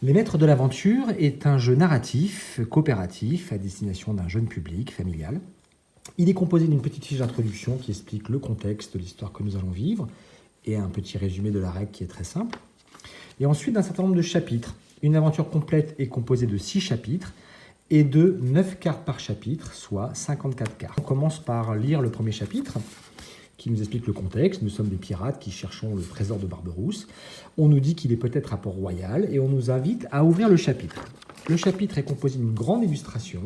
Les Maîtres de l'aventure est un jeu narratif, coopératif, à destination d'un jeune public, familial. Il est composé d'une petite fiche d'introduction qui explique le contexte de l'histoire que nous allons vivre et un petit résumé de la règle qui est très simple. Et ensuite d'un certain nombre de chapitres. Une aventure complète est composée de 6 chapitres et de 9 cartes par chapitre, soit 54 cartes. On commence par lire le premier chapitre qui nous explique le contexte. Nous sommes des pirates qui cherchons le trésor de Barberousse. On nous dit qu'il est peut-être à Port-Royal et on nous invite à ouvrir le chapitre. Le chapitre est composé d'une grande illustration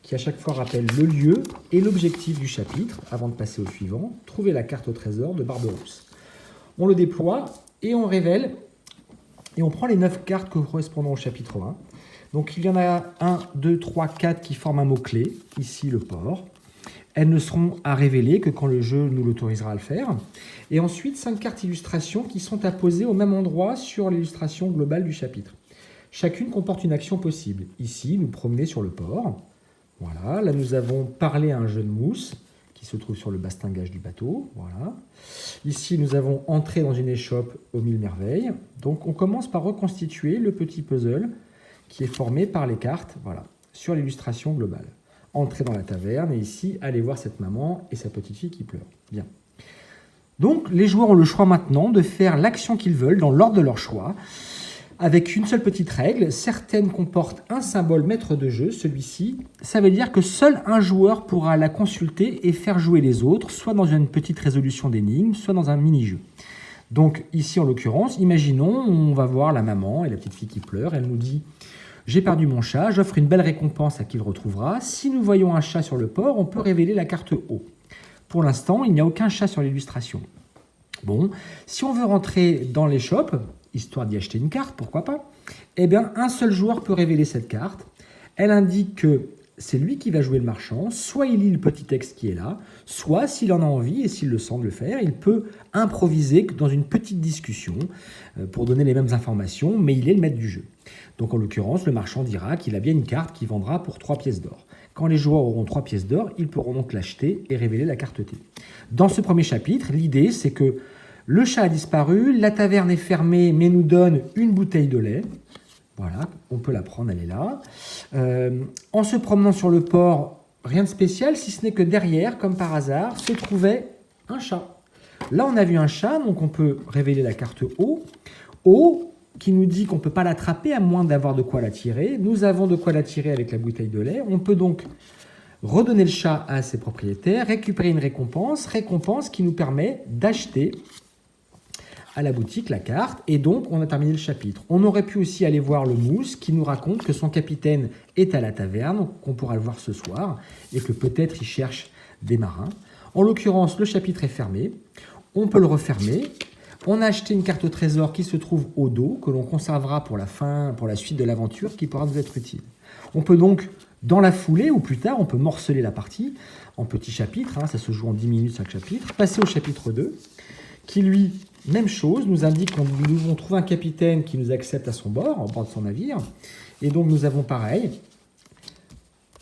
qui à chaque fois rappelle le lieu et l'objectif du chapitre avant de passer au suivant, trouver la carte au trésor de Barberousse. On le déploie et on révèle et on prend les 9 cartes correspondant au chapitre 1. Donc il y en a 1, 2, 3, 4 qui forment un mot-clé, ici le port. Elles ne seront à révéler que quand le jeu nous l'autorisera à le faire. Et ensuite 5 cartes illustrations qui sont à poser au même endroit sur l'illustration globale du chapitre. Chacune comporte une action possible. Ici, nous promener sur le port. Voilà, là nous avons parlé à un jeune mousse qui se trouve sur le bastingage du bateau. Voilà. Ici, nous avons entré dans une échoppe aux 1000 merveilles. Donc on commence par reconstituer le petit puzzle qui est formé par les cartes, voilà, sur l'illustration globale. Entrer dans la taverne et ici, aller voir cette maman et sa petite fille qui pleure. Bien. Donc les joueurs ont le choix maintenant de faire l'action qu'ils veulent dans l'ordre de leur choix, avec une seule petite règle. Certaines comportent un symbole maître de jeu, celui-ci. Ça veut dire que seul un joueur pourra la consulter et faire jouer les autres, soit dans une petite résolution d'énigme, soit dans un mini-jeu. Donc ici, en l'occurrence, imaginons, on va voir la maman et la petite fille qui pleure. Elle nous dit « J'ai perdu mon chat, j'offre une belle récompense à qui le retrouvera. Si nous voyons un chat sur le port, on peut révéler la carte haut. » Pour l'instant, il n'y a aucun chat sur l'illustration. Bon, si on veut rentrer dans l'échoppe, histoire d'y acheter une carte, pourquoi pas, eh bien, un seul joueur peut révéler cette carte. Elle indique que c'est lui qui va jouer le marchand, soit il lit le petit texte qui est là, soit s'il en a envie et s'il le semble le faire, il peut improviser dans une petite discussion pour donner les mêmes informations, mais il est le maître du jeu. Donc en l'occurrence, le marchand dira qu'il a bien une carte qui vendra pour 3 pièces d'or. Quand les joueurs auront 3 pièces d'or, ils pourront donc l'acheter et révéler la carte T. Dans ce premier chapitre, l'idée c'est que le chat a disparu, la taverne est fermée mais nous donne une bouteille de lait. Voilà, on peut la prendre, elle est là. En se promenant sur le port, rien de spécial, si ce n'est que derrière, comme par hasard, se trouvait un chat. Là, on a vu un chat, donc on peut révéler la carte haut. Haut, qui nous dit qu'on ne peut pas l'attraper à moins d'avoir de quoi la tirer. Nous avons de quoi la tirer avec la bouteille de lait. On peut donc redonner le chat à ses propriétaires, récupérer une récompense qui nous permet d'acheter à la boutique la carte, et donc on a terminé le chapitre. On aurait pu aussi aller voir le mousse qui nous raconte que son capitaine est à la taverne, qu'on pourra le voir ce soir, et que peut-être il cherche des marins. En l'occurrence, le chapitre est fermé, on peut le refermer. On a acheté une carte au trésor qui se trouve au dos, que l'on conservera pour la fin, pour la suite de l'aventure, qui pourra nous être utile. On peut donc, dans la foulée ou plus tard, on peut morceler la partie en petits chapitres, ça se joue en 10 minutes chaque chapitre, passer au chapitre 2, qui lui, même chose, nous indique qu'on nous devons trouver un capitaine qui nous accepte à son bord, en bord de son navire. Et donc nous avons pareil,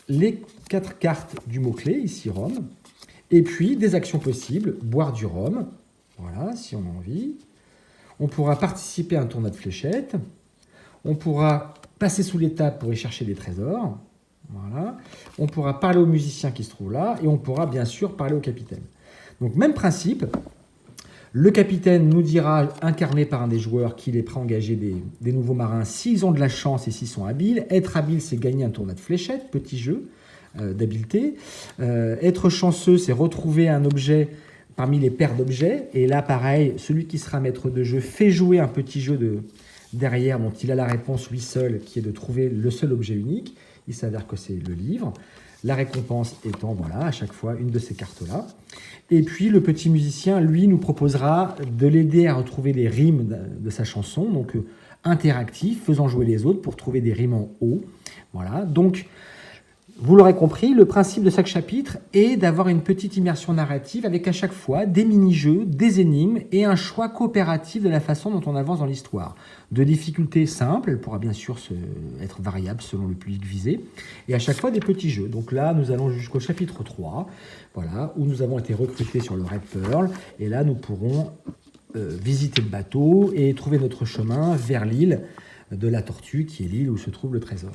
les 4 cartes du mot-clé, ici Rome, et puis des actions possibles, boire du rhum, voilà, si on a envie. On pourra participer à un tournoi de fléchettes, on pourra passer sous les tables pour y chercher des trésors, voilà. On pourra parler aux musiciens qui se trouvent là, et on pourra bien sûr parler au capitaine. Donc même principe. Le capitaine nous dira, incarné par un des joueurs, qu'il est prêt à engager des nouveaux marins s'ils ont de la chance et s'ils sont habiles. Être habile, c'est gagner un tournoi de fléchettes, petit jeu d'habileté. Être chanceux, c'est retrouver un objet parmi les paires d'objets. Et là, pareil, celui qui sera maître de jeu fait jouer un petit jeu derrière dont il a la réponse lui seul, qui est de trouver le seul objet unique. Il s'avère que c'est le livre. La récompense étant, voilà, à chaque fois, une de ces cartes-là. Et puis, le petit musicien, lui, nous proposera de l'aider à retrouver les rimes de sa chanson, donc interactif, faisant jouer les autres pour trouver des rimes en haut. Voilà, donc, vous l'aurez compris, le principe de chaque chapitre est d'avoir une petite immersion narrative avec à chaque fois des mini-jeux, des énigmes et un choix coopératif de la façon dont on avance dans l'histoire. De difficulté simple, elle pourra bien sûr être variable selon le public visé, et à chaque fois des petits jeux. Donc là, nous allons jusqu'au chapitre 3, voilà, où nous avons été recrutés sur le Red Pearl, et là, nous pourrons visiter le bateau et trouver notre chemin vers l'île de la Tortue, qui est l'île où se trouve le trésor.